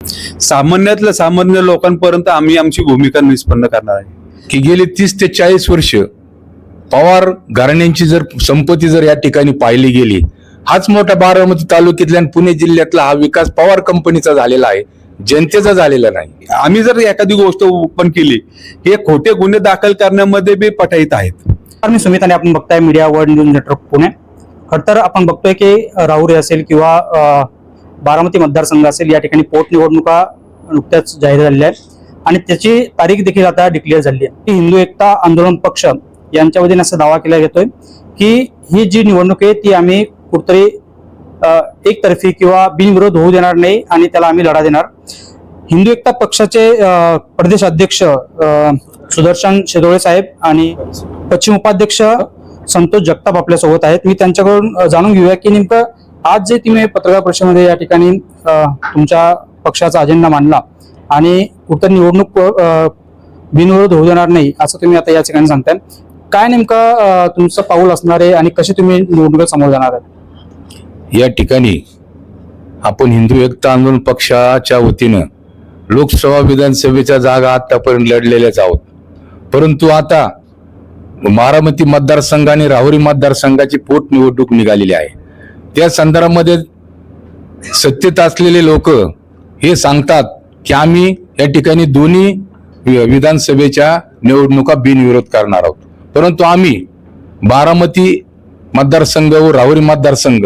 सामान्यातल्या सामान्य लोकांपर्यंत आम्ही आमची भूमिका निष्पन्न करणार आहे की गेली 30 ते 40 वर्ष पवार घराण्यांची जर संपत्ती जर या ठिकाणी पाहिली गेली, हाच मोठा बारामती तालुक्यातला आणि पुणे जिल्ह्यातला हा विकास पवार कंपनीचा झालेला आहे, जनतेचा झालेला नाही। आम्ही जर एखादी गोष्ट ओपन केली, हे खोटे गुन्हे दाखल करण्यामध्ये बी पटाईत आहेत। मी सुमित आणि आपण बघताय media world news network Pune. खरं तर आपण बघतोय की राहुरी असेल किंवा बारामती मतदारसंघ असेल, या ठिकाणी पोटनिवडणुका नुकत्याच जाहीर झालेल्या आहेत आणि त्याची तारीख देखील आता डिक्लेअर झाली आहे। हिंदू एकता आंदोलन पक्ष यांच्या वतीने असा दावा केला जातोय की ही जी निवडणूक आहे ती आम्ही कुठतरी एकतर्फी किंवा बिनविरोध होऊ देणार नाही आणि त्याला आम्ही लढा देणार। हिंदू एकता पक्षाचे प्रदेश अध्यक्ष सुदर्शन शिदोळे साहेब आणि पश्चिम उपाध्यक्ष संतोष जगताप आपल्या सोबत आहेत। मी त्यांच्याकडून जाणून घेऊया की नेमकं आज जे तुम्ही पत्रकार परिषदेमध्ये या ठिकाणी तुमच्या पक्षाचा अजेंडा मांडला आणि कुठं निवडणूक बिनविरोध होऊ देणार नाही असं तुम्ही आता या ठिकाणी सांगताय, काय नेमकं तुमचं पाऊल असणार आहे आणि कसे तुम्ही निवडणुकीत समोर जाणार आहे? या ठिकाणी आपण हिंदू एकता आंदोलन पक्षाच्या वतीनं लोकसभा विधानसभेच्या जागा आतापर्यंत लढलेल्याच आहोत, परंतु आता बारामती मतदारसंघ आणि राहुरी मतदारसंघाची पोटनिवडणूक निघालेली आहे। त्या संदर्भामध्ये सत्तेत असलेले लोक हे सांगतात की आम्ही या ठिकाणी दोन्ही विधानसभेच्या निवडणुका बिनविरोध करणार आहोत, परंतु आम्ही बारामती मतदारसंघ व राहुरी मतदारसंघ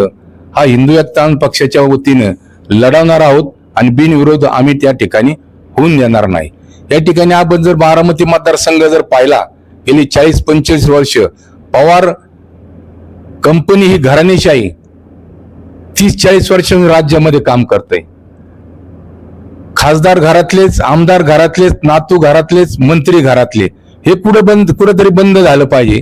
हा हिंदू एकता आंदोलन पक्षाच्या वतीनं लढवणार आहोत आणि बिनविरोध आम्ही त्या ठिकाणी होऊन देणार नाही। या ठिकाणी आपण जर बारामती मतदारसंघ जर पाहिला, गेली 40-45 वर्ष पवार कंपनी ही घराणेशाही 30-40 वर्ष राज्यामध्ये काम करते। खासदार घरातलेच, आमदार घरातलेच, नातू घरातलेच, मंत्री घरातले, हे कुठेतरी बंद झालं पाहिजे।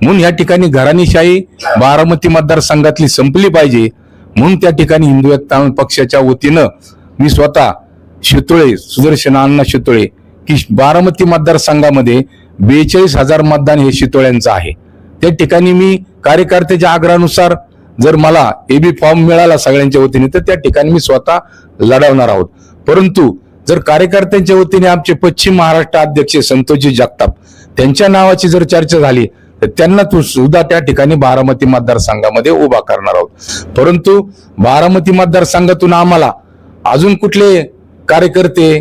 म्हणून या ठिकाणी घराणेशाही बारामती मतदारसंघातली संपली पाहिजे। म्हणून त्या ठिकाणी हिंदू एकता आंदोलन पक्षाच्या वतीनं मी स्वतः शितोळे सुदर्शन अण्णा शितोळे की बारामती मतदारसंघामध्ये 42,000 मतदान हे शितोळ्यांचं आहे। त्या ठिकाणी मी कार्यकर्त्याच्या आग्रहानुसार जर मला एबी फॉर्म मिळाला सगळ्यांच्या वतीने तर त्या ठिकाणी मी स्वतः लढवणार आहोत, परंतु जर कार्यकर्त्यांच्या वतीने आमचे पश्चिम महाराष्ट्र अध्यक्ष संतोषजी जगताप त्यांच्या नावाची जर चर्चा झाली तर त्यांना सुद्धा त्या ठिकाणी बारामती मतदारसंघामध्ये उभा करणार आहोत। परंतु बारामती मतदारसंघातून आम्हाला अजून कुठले कार्यकर्ते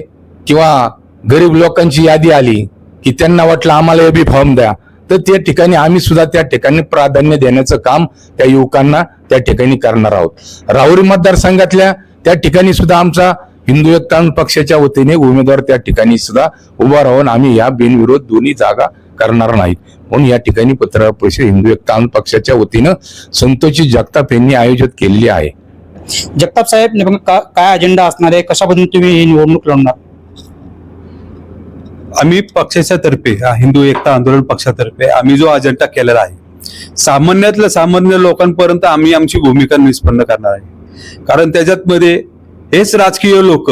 किंवा गरीब लोकांची यादी आली की त्यांना वाटलं आम्हाला एबी फॉर्म द्या, तर त्या ठिकाणी आम्ही सुद्धा त्या ठिकाणी प्राधान्य देण्याचं काम त्या युवकांना त्या ठिकाणी करणार आहोत। राहुरी मतदारसंघातल्या त्या ठिकाणी सुद्धा आमचा हिंदू एकता आंदोलन पक्षाच्या वतीने उमेदवार त्या ठिकाणी सुद्धा उभा राहून आम्ही या बिनविरोध दोन्ही जागा करणार नाहीत। म्हणून या ठिकाणी पत्रकार परिषद हिंदू एकता आंदोलन पक्षाच्या वतीनं संतोषजी जगताप यांनी आयोजित केलेली आहे। जगताप साहेब, नेमकं काय अजेंडा असणार आहे, कशा पद्धतीने तुम्ही ही निवडणूक लढणार? आम्ही पक्षाच्या तर्फे, हिंदू एकता आंदोलन पक्षातर्फे आम्ही जो अजेंडा केलेला आहे, सामान्यातल्या सामान्य लोकांपर्यंत आम्ही आमची भूमिका निष्पन्न करणार आहे। कारण त्याच्यामध्ये हेच राजकीय लोक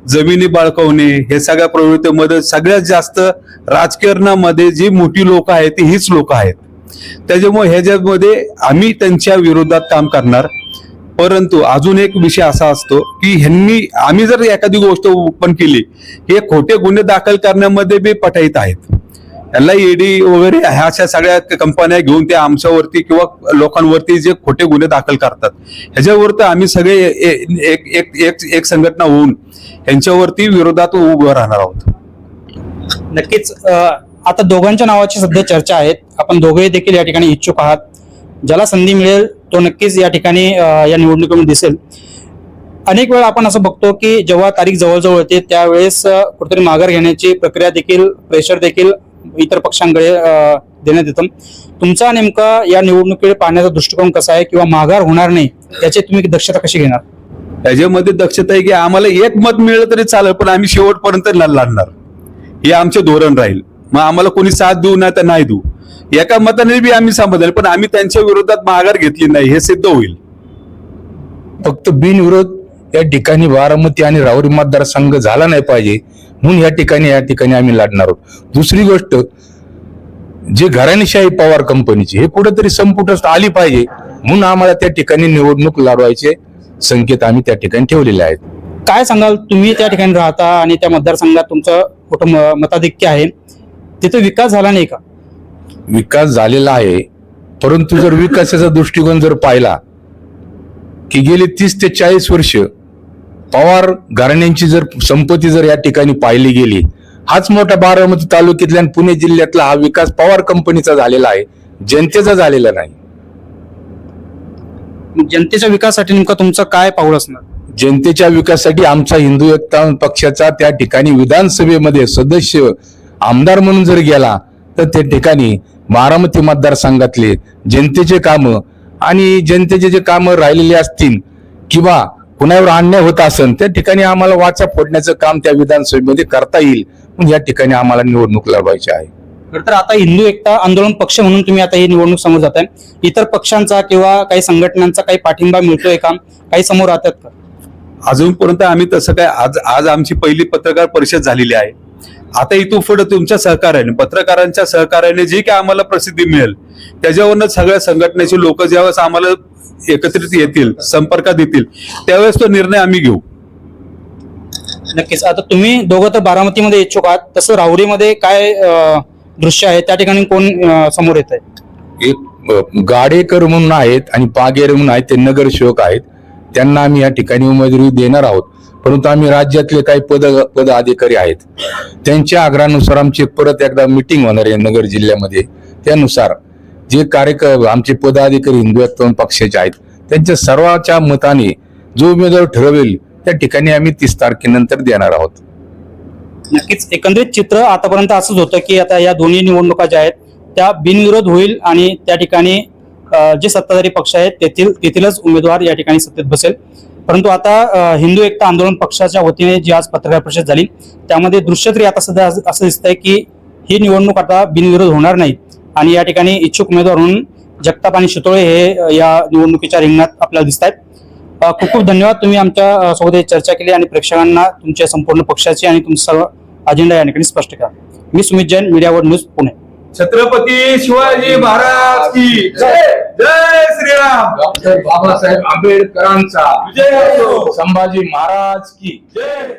जमिनी बाळकवणे हे सगळ्या प्रवृत्तीमध्ये सगळ्यात जास्त राजकारणामध्ये जी मोठी लोक आहेत ती हीच लोक आहेत। त्याच्यामुळे ह्याच्यामध्ये आम्ही त्यांच्या विरोधात काम करणार। परंतु अजून एक विषय असा असतो की आम्ही जर एखादी गोष्ट ओपन केली, हे खोटे गुन्हे दाखल करण्यामध्ये बी पटाईत आहेत। याला ईडी वगैरे ह्या सगळ्या कंपन्या घेऊन ते आमच्यावरती किंवा लोकांवरती जे खोटे गुन्हे दाखल करतात, ह्याच्यावरती आम्ही सगळे एक संघटना होऊन यांच्यावरती विरोधात उभं राहणार आहोत। नक्कीच आता दोघांच्या नावाची सध्या चर्चा आहे, आपण दोघेही देखील या ठिकाणी इच्छुक आहात। ज्याला संधी मिळेल तो नक्कीच या ठिकाणी या निवडणुकीमध्ये दिसेल। अनेक वेळा आपण असं बघतो की जेव्हा तारीख जवळजवळ येते त्यावेळेस कुठेतरी माघार घेण्याची प्रक्रिया देखील, प्रेशर देखील इतर पक्षांकडे देण्यात येतं। तुमचा नेमका या निवडणुकीकडे पाहण्याचा दृष्टिकोन कसा आहे किंवा माघार होणार नाही याची तुम्ही दक्षता कशी घेणार? त्याच्यामध्ये दक्षता आहे की आम्हाला एक मत मिळलं तरी चालेल, पण आम्ही शेवटपर्यंत लढणार, हे आमचे धोरण राहील। मग आम्हाला कोणी साथ देऊ नाही तर नाही देऊ, एका मताने बी आम्ही समाधान, पण आम्ही त्यांच्या विरोधात माघार घेतली नाही हे सिद्ध होईल। फक्त बिनविरोध या ठिकाणी बारामती आणि राहुरी मतदारसंघ झाला नाही पाहिजे, म्हणून या ठिकाणी आम्ही लढणार आहोत। दुसरी गोष्ट, जे घराणेशाही पवार कंपनीची हे कुठेतरी संपुष्टात आली पाहिजे, म्हणून आम्हाला त्या ठिकाणी निवडणूक लढवायचे संकेत आम्ही त्या ठिकाणी ठेवलेले आहेत। काय सांगाल, तुम्ही त्या ठिकाणी राहता आणि त्या मतदारसंघात तुमचं कुठं मताधिक्य आहे, तिथे विकास झाला नाही का? विकास झालेला आहे, परंतु जर विकासाचा दृष्टिकोन जर पाहिला की गेली 30 ते 40 वर्ष पवार घराण्यांची जर संपत्ती जर या ठिकाणी पाहिली गेली, हाच मोठा बारामती तालुक्यातला आणि पुणे जिल्ह्यातला हा विकास पवार कंपनीचा झालेला आहे, जनतेचा झालेला नाही. जनतेच्या विकासासाठी नेमकं तुमचं काय पाऊल असणार? जनतेच्या विकासासाठी आमचा हिंदू एकता पक्षाचा त्या ठिकाणी विधानसभेमध्ये सदस्य आमदार म्हणून जर गेला तर त्या ठिकाणी बारामती मतदारसंघातले जनतेचे कामं आणि जनतेचे जे कामं राहिलेले असतील किंवा कुणावर अन्याय होत असेल त्या ठिकाणी आम्हाला वाचा फोडण्याचं काम त्या विधानसभेमध्ये करता येईल, म्हणून या ठिकाणी आम्हाला निवडणूक लढवायची आहे. तर आता हिंदू एकता आंदोलन पक्ष म्हणून तुम्ही आता ही निवडणूक समोर जाताय, इतर पक्षांचा किंवा काही संघटनांचा काही पाठिंबा मिळतोय का? काही समोर राहतात का? अजूनपर्यंत आम्ही तसं काय, आज आमची पहिली पत्रकार परिषद झालेली आहे. आता इथून पुढे तुमच्या सहकार्याने, पत्रकारांच्या सहकार्याने जे काय आम्हाला प्रसिद्धी मिळेल त्याच्यावरनं सगळ्या संघटनेचे लोक ज्यावेळेस आम्हाला एकत्रित येतील, संपर्कात येतील, त्यावेळेस तो निर्णय आम्ही घेऊ. नक्कीच. आता तुम्ही दोघं तर बारामतीमध्ये इच्छुक आहात, तसं राहुरीमध्ये काय दृश्य आहे, त्या ठिकाणी कोण समोर येत आहे? एक गाडेकर म्हणून आहेत आणि पागेर म्हणून आहेत, ते नगरसेवक आहेत, त्यांना आम्ही या ठिकाणी उमेदवारी देणार आहोत. परंतु आम्ही राज्यातले काही पद अधिकारी आहेत, त्यांच्या आग्रहानुसार आमची परत एकदा मिटिंग होणार आहे नगर जिल्ह्यामध्ये. त्यानुसार जे कार्यक्रम आमचे पदाधिकारी हिंदू एकता पक्षाचे आहेत त्यांच्या सर्वांच्या मताने जो उमेदवार ठरवेल त्या ठिकाणी आम्ही 30 तारखेनंतर देणार आहोत. नक्कीच. एकंदरीत चित्र आतापर्यंत असंच होतं की आता या दोन्ही निवडणुका ज्या आहेत त्या बिनविरोध होईल आणि त्या ठिकाणी जे सत्ताधारी पक्ष आहेत तेथीलच उमेदवार या ठिकाणी सत्तेत बसेल. परंतु आता हिंदू एकता आंदोलन पक्षाच्या वतीने जी आज पत्रकार परिषद झाली त्यामध्ये दृश्य तरी आता सध्या असं दिसतंय की ही निवडणूक आता बिनविरोध होणार नाही आणि या ठिकाणी इच्छुक उमेदवार म्हणून जगताप आणि शितोळे हे या निवडणुकीच्या रिंगणात आपल्याला दिसत आहेत. खूप खूप धन्यवाद, तुम्ही आमच्या सोबत चर्चा केली आणि प्रेक्षकांना तुमच्या संपूर्ण पक्षाची आणि तुमचा सर्व अजेंडा या ठिकाणी स्पष्ट केला. मी Sumit Jain, media world news, Pune. Chhatrapati Shivaji Maharaj की जय. जय श्रीराम. डॉक्टर बाबासाहेब आंबेडकरांचा जय. संभाजी महाराज की जय.